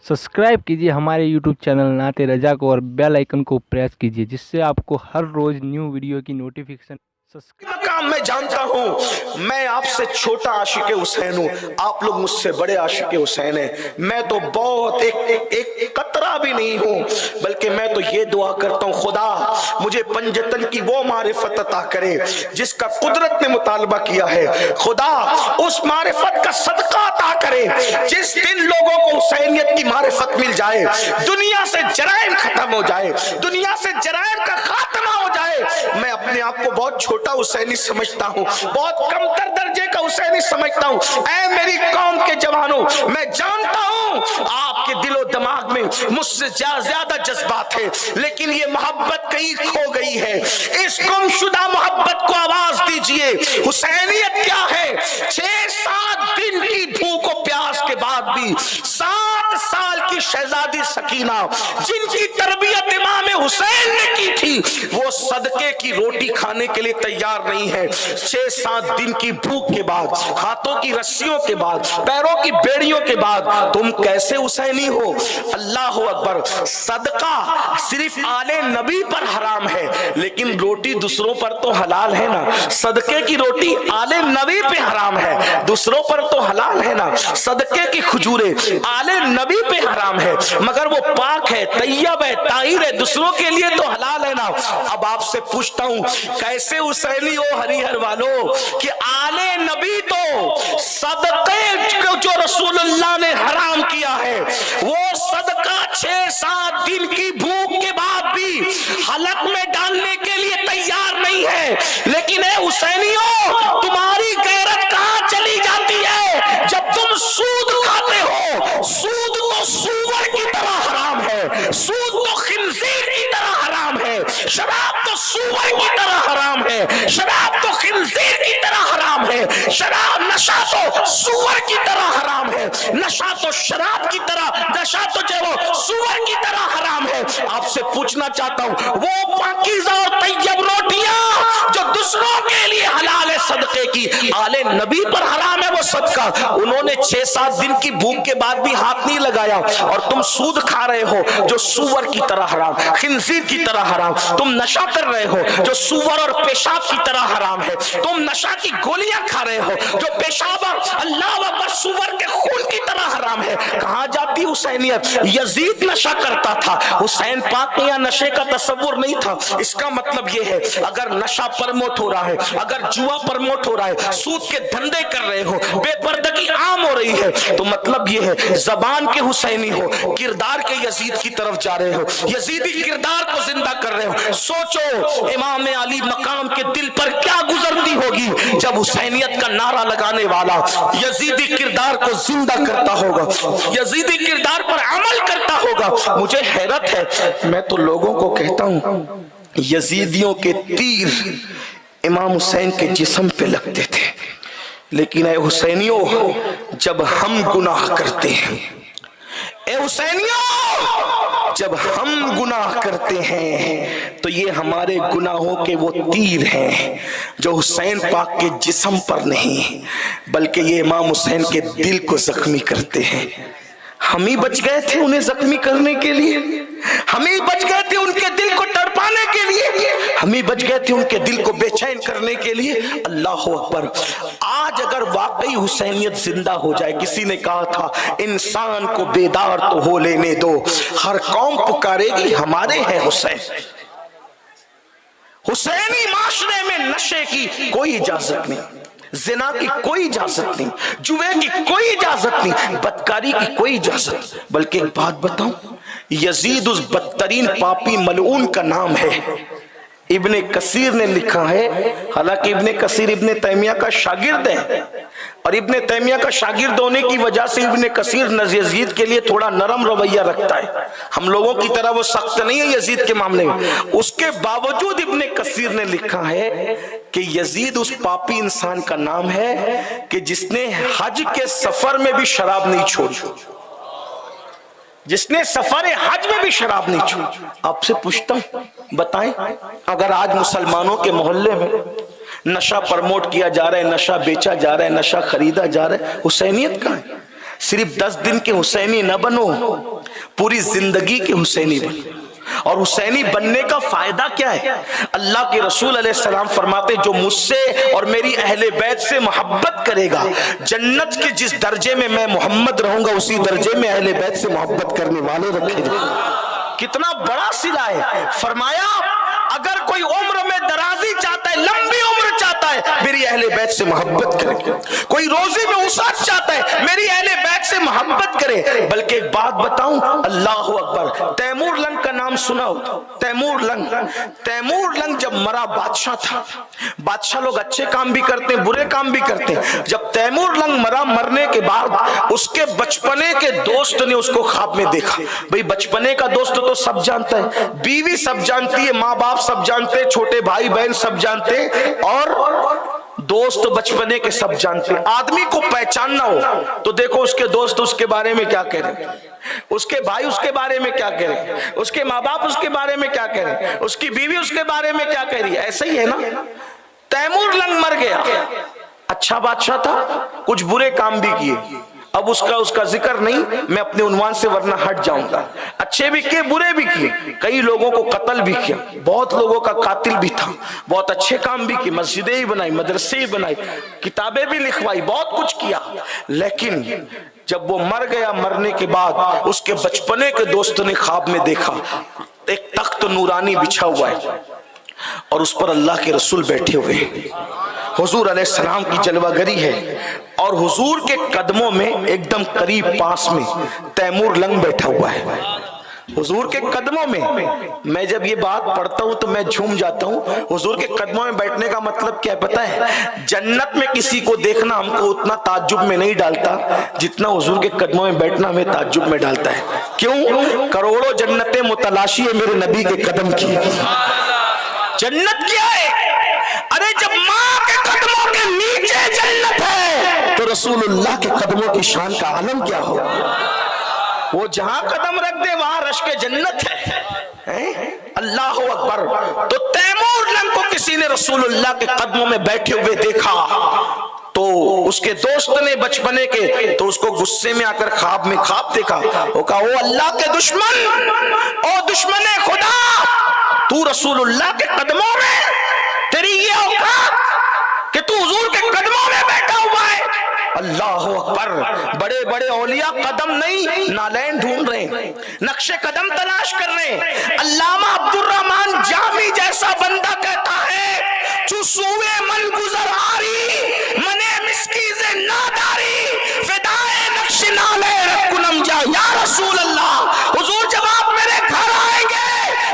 Subscribe कीजिए हमारे YouTube channel नाते रजा को और बेल आइकन को प्रेस कीजिए जिससे आपको हर रोज न्यू वीडियो की नोटिफिकेशन मकाम मैं जानता हूं, मैं आपसे छोटा आशिक हुसैन हूं, आप लोग मुझसे बड़े आशिक हुसैन हैं। मैं तो बहुत एक कतरा भी नहीं हूं, बल्कि मैं तो ये दुआ करता हूं, खुदा मुझे पंजतन की वो मारिफत अता करे जिसका कुदरत ने मुतालबा किया है। खुदा उस मारिफत का सदका अता करे जिस दिन लोगों को हुसैनियत की मारिफत मिल जाए, दुनिया से जराइम खत्म हो जाए, दुनिया से जराइम का खात्मा हो जाए। मैं अपने आप को बहुत छोटा हुसैनी समझता हूँ, बहुत कमतर दर्जे का हुसैनी समझता हूँ। ऐ मेरी कौम के जवानों, मैं जानता हूँ आपके दिलो दिमाग में मुझसे ज्यादा जज्बात है, लेकिन ये मोहब्बत कहीं खो गई है। इस गुमशुदा मोहब्बत को आवाज दीजिए। हुसैनियत क्या है? 6-7 दिन की भूख और प्यास के बाद भी 7 साल की शहजादी सकीना जिनकी तरबियत इमाम हुसैन ने की थी, वो सदके की रोटी खाने के लिए तैयार नहीं है। 6-7 दिन की भूख के बाद, हाथों की रस्सियों के बाद, पैरों की बेड़ियों के बाद तुम कैसे हुसैनी हो? अल्लाह अकबर। सदका सिर्फ आले नबी पर हराम है, लेकिन रोटी दूसरों पर तो हलाल है ना। सदके की रोटी आले नबी पे हराम है, दूसरों पर तो हलाल है ना। सदके की खजूरे आले नबी पे हराम है, मगर वो पाक है, तैयब है, ताहिर है, दूसरों के लिए तो हलाल है ना। अब आपसे पूछता हूं, कैसे हुसैनी हो हरिहर वालों कि आले नबी तो सदके जो रसूलुल्लाह ने हराम किया है, वो सदका 6-7 दिन की भूख के बाद भी हलक में डालने के लिए तैयार नहीं है। लेकिन ए हुसैनियों, तुम्हारी गैरत कहां चली जाती है जब तुम सूद खाते हो? सूद तो सूअर की तरह हराम है, सूद तो खिंजीर की तरह हराम है, शराब तो सूअर की तरह हराम है, शराब तो खिंजीर की तरह हराम है, शराब नशा तो सूअर की तरह हराम है, नशा तो शराब की तरह, नशा तो जो वो सूअर की तरह हराम है। आपसे पूछना चाहता हूं, वो पाकीज़ा और तैयब रोटियां जो दूसरों के लिए हलाल है सदके की, आले नबी पर हराम है वो सदका। उन्होंने 6-7 दिन की भूख के बाद भी हाथ नहीं लगाया, और तुम सूद खा रहे हो जो सूअर की तरह हराम, खिंजीर की तरह हराम। तुम नशा कर रहे हो जो सूअर और पेशाब की तरह हराम है। तुम नशा की गोलियां खा रहे हो जो पेशाब और अल्लाह अकबर सूअर के खून की तरह हराम है। कहां जाती हुसैनियत? यजीद नशा करता था, हुसैन पाक के यहाँ नशे का तस्वुर नहीं था। इसका मतलब यह है, अगर नशा प्रमोट हो रहा है, अगर जुआ प्रमोट हो रहा है, सूद के धंधे कर रहे हो, बेपर्दगी आम हो रही है, तो मतलब यह है जबान के हुसैनी हो, किरदार के यजीद की तरफ जा रहे हो, यजीदी किरदार को जिंदा कर रहे हो। सोचो इमाम अली मकाम के दिल पर क्या गुजरती होगी जब हुसैनियत का नारा लगाने वाला यजीदी किरदार को जिंदा करता होगा, यजीदी किरदार पर अमल करता होगा। मुझे हैरत है, मैं तो लोगों को कहता हूं यजीदियों के तीर इमाम हुसैन के जिस्म पे लगते थे, लेकिन ए हुसैनियों, जब हम गुनाह करते हैं, ए हुसैनियों, जब हम गुनाह करते हैं तो ये हमारे गुनाहों के वो तीर हैं जो हुसैन पाक के जिस्म पर नहीं, बल्कि ये इमाम हुसैन के दिल को जख्मी करते हैं। हम ही बच गए थे उन्हें जख्मी करने के लिए, हम ही बच गए थे उनके दिल को तड़पाने के लिए, हम ही बच गए थे उनके दिल को बेचैन करने के लिए। अल्लाह अकबर। आज अगर वाकई हुसैनियत जिंदा हो जाए, किसी ने कहा था इंसान को बेदार तो हो लेने दो, हर कौम पुकारेगी हमारे हैं हुसैन। हुसैनी माशरे में नशे की कोई इजाजत नहीं, जिना की कोई इजाजत नहीं, जुए की कोई इजाजत नहीं, बदकारी की कोई इजाजत। बल्कि एक बात बताऊं, यजीद उस बदतरीन पापी मलऊन का नाम है। इब्ने कसीर ने लिखा है, हालांकि इब्ने कसीर इब्ने तैमिया का शागिर्द है, और इब्ने तैमिया का शागिर्द होने की वजह से इब्ने कसीर यजीद के लिए थोड़ा नरम रवैया रखता है, हम लोगों की तरह वो सख्त नहीं है यजीद के मामले में। उसके बावजूद इब्ने कसीर ने लिखा है कि यजीद उस पापी इंसान का नाम है कि जिसने हज के सफर में भी शराब नहीं छोड़ी, जिसने सफर हज में भी शराब नहीं छोड़ी। आपसे पूछता हूं, बताएं, अगर आज मुसलमानों के मोहल्ले में नशा प्रमोट किया जा रहा है, नशा बेचा जा रहा है, नशा खरीदा जा रहा है, हुसैनियत कहां है? صرف 10 दिन के हुसैनी न बनो, पूरी जिंदगी के हुसैनी बनो। और हुसैनी बनने का फायदा क्या है? अल्लाह के रसूल अलैहिस्सलाम फरमाते, जो मुझसे और मेरी अहले बैत से मोहब्बत करेगा, जन्नत के जिस दर्जे में मैं मोहम्मद रहूंगा उसी दर्जे में अहले बैत से मोहब्बत करने वाले रखे जाएंगे। कितना बड़ा सिला है। फरमाया अगर कोई उम्र में दराजी चाहता है, लंबी उम्र चाहता है, मेरी अहले बैत से मोहब्बत करे। कोई रोजी में वसात चाहता है, मेरी अहले बैत से मोहब्बत करे। बल्कि एक बात बताऊं, अल्लाह अकबर, तैमूर लंग का नाम सुना हो? तैमूर लंग जब मरा बादशाह था। बादशाह लोग अच्छे काम भी करते हैं, बुरे काम भी करते हैं। जब तैमूर लंग मरा, मरने के बाद उसके बचपने के दोस्त ने उसको ख्वाब में देखा। भाई बचपने का दोस्त तो सब जानता है, बीवी सब जानती है, माँ बाप सब जानते, छोटे भाई बहन सब जानते, और दोस्त बचपने के सब जानते। आदमी को पहचानना हो तो देखो उसके दोस्त उसके बारे में क्या कह रहे, उसके भाई उसके बारे में क्या कह रहे, उसके माँ बाप उसके बारे में क्या कह रहे, उसकी बीवी उसके बारे में क्या कह रही है। ऐसा ही है ना। तैमूर लंग मर गया, अच्छा बादशाह था, कुछ बुरे काम भी किए। अब उसका जिक्र नहीं, मैं अपने उन्वान से वरना हट जाऊंगा। अच्छे भी किए, बुरे भी किए, कई लोगों को कत्ल भी किया, बहुत लोगों का कातिल भी था, बहुत अच्छे काम भी किए, मस्जिदें ही बनाई, मदरसे ही बनाई, किताबें भी लिखवाई, बहुत कुछ किया। लेकिन जब वो मर गया, मरने के बाद उसके बचपने के दोस्त ने ख्वाब में देखा एक तख्त नूरानी बिछा हुआ है और उस पर अल्लाह के रसूल बैठे हुए हैं। हुजूर अलैहिस्सलाम की जलवागरी है और हुजूर के कदमों में एकदम करीब पास में तैमूर लंग बैठा हुआ है, हुजूर के कदमों में। मैं जब ये बात पढ़ता हूँ तो मैं झूम जाता हूँ। हुजूर के कदमों में बैठने का मतलब क्या है पता है? जन्नत में किसी को देखना हमको उतना ताज्जुब में नहीं डालता जितना हुजूर के कदमों में बैठना हमें ताज्जुब में डालता है। क्यों? करोड़ों जन्नतें मुतलाशी है मेरे नबी के कदम की। जन्नत क्या है? अरे जब माँ के कदमों के नीचे जन्नत है तो रसूलुल्लाह के कदमों की शान का आलम क्या हो। वो जहां कदम रख दे वहां रश के जन्नत है। अल्लाह अकबर। तो तैमूर लंग को किसी ने रसूलुल्लाह के कदमों में बैठे हुए देखा तो उसके दोस्त ने बचपने के, तो उसको गुस्से में आकर ख्वाब में ख्वाब देखा। वो कहा, ओ अल्लाह के दुश्मन, ओ दुश्मन खुदा, तू रसूलुल्लाह के कदमों में, तेरी ये औकात कि तू हुजूर के कदमों में बैठा हुआ है। अल्लाह अकबर। बड़े बड़े औलिया कदम नहीं, नालैन ढूंढ रहे हैं, नक्शे कदम तलाश कर रहे हैं। अल्लामा अब्दुर्रहमान जामी जैसा बंदा कहता है, चुसूए मन गुजर आरी, मने मिस्कीज़े नादारी, फिदाए नक्श नाले रकुनम जा या रसूल अल्लाह। हुजूर जब आप मेरे घर आएंगे,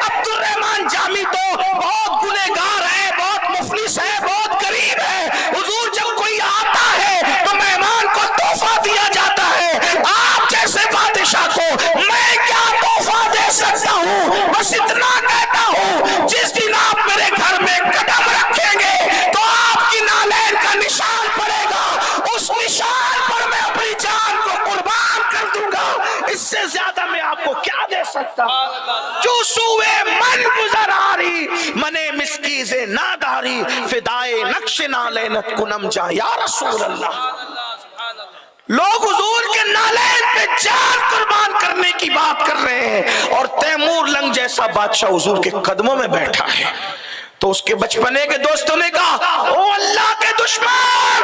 अब्दुर्रहमान जामी तो बहुत गुनहगार है, बहुत मुफलिस है, बहुत गरीब है। हुजूर जब कोई आता है तो मेहमान को तोहफा दिया जाता है। आप जैसे बादशाह को मैं क्या तोहफा दे सकता हूँ? बस इतना कहता हूँ, जिस दिन आप मेरे घर में कदम रखेंगे तो आपकी नालैन का निशान पड़ेगा, उस निशान पर मैं अपनी जान को कुर्बान कर दूंगा। इससे ज्यादा मैं आपको क्या दे सकता? जो सुए मन गुजरारी, मने मिस्कीज़े नादारी, फिदाए नक्श नालैनत कुनम जा या रसूल अल्लाह। लोग हुजूर के नालैन पे जान कुर्बान करने की बात कर रहे हैं और तैमूर लंग जैसा बादशाह हुजूर के कदमों में बैठा है। तो उसके बचपने के दोस्तों ने कहा, ओ अल्लाह के दुश्मन,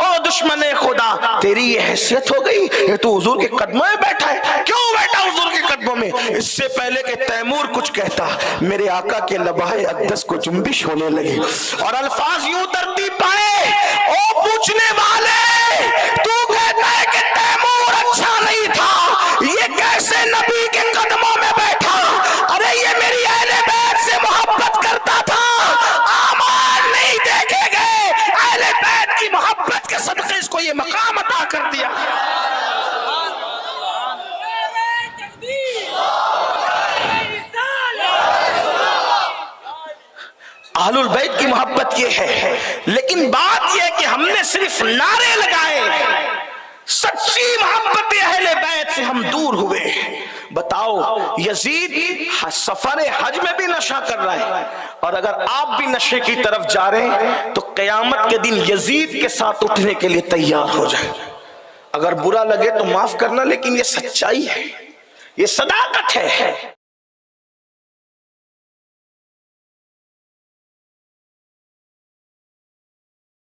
ओ दुश्मन खुदा, तेरी ये हैसियत हो गई, ये तो हुजूर के कदमों में बैठा है। क्यों बैठा हुजूर के कदमों में? इससे पहले कि तैमूर कुछ कहता, मेरे आका के लबाए अक़दस को जुम्बिश होने लगी और अल्फाज यूं तरतीब पाए, ओ पूछने वाले, तू कहता है कि तैमूर अच्छा नहीं था, ये कैसे नबी के कदमों में बैठा? अरे ये मेरी अहले बैत से मोहब्बत करता था, आमाल नहीं देखे गए, अहले बैत की मोहब्बत के सदक़े इसको ये मकाम अता कर दिया। अहलुल बैत की मोहब्बत ये है। लेकिन बात यह है कि हमने सिर्फ नारे लगाए, सच्ची मोहब्बत अहले बैत से हम दूर हुए। बताओ, यजीद सफर हज में भी नशा कर रहा है और अगर आप भी नशे की तरफ जा रहे हैं तो कयामत के दिन यजीद के साथ उठने के लिए तैयार हो जाए। اگر برا لگے تو معاف کرنا، لیکن یہ سچائی ہے، یہ صداقت ہے.